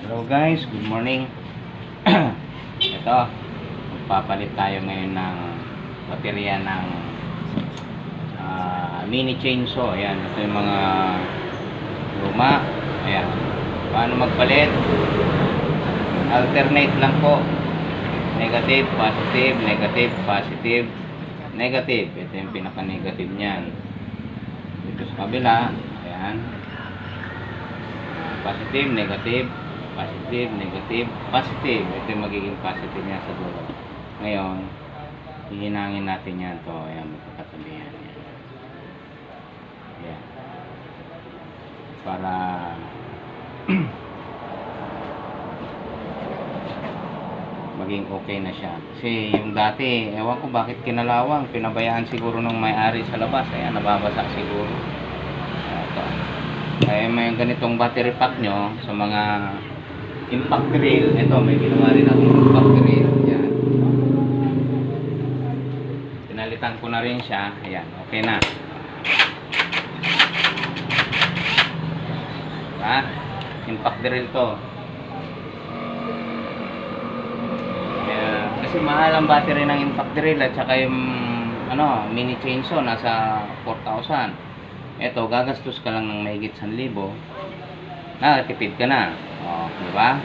Hello guys, good morning. Ito, magpapalit tayo ngayon ng baterya ng mini chainsaw. Ayan, ito yung mga luma. Ayan, paano magpalit? Alternate lang po. Negative, positive, negative, positive, negative. Ito yung pinaka-negative niyan. Dito sa kabila, ayan, positive, negative, positive, negative, positive. Ito yung magiging positive niya sa dulo. Ngayon, hihinangin natin yan to. Ayan, magkakatabi yan. Ayan. Para maging okay na siya. Kasi yung dati, ewan ko bakit kinalawang. Pinabayaan siguro ng may-ari sa labas. Ayan, nababasa siguro. Ito. Kaya may ganitong battery pack nyo sa mga impact drill. Ito, may ginawa rin akong impact drill. Ayan. Pinalitan ko na rin siya. Ayan, okay na. Diba? Impact drill to. Ayan. Kasi mahal ang battery ng impact drill at saka yung mini chainsaw nasa 4,000. Ito, gagastos ka lang ng mahigit 1,000. Nakatipid ka na. O, diba?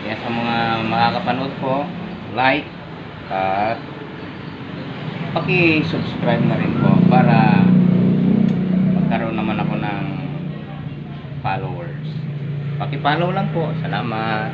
Kaya sa mga makakapanood ko, like at paki-subscribe na rin po para magkaroon naman ako ng followers. Paki-follow lang po. Salamat.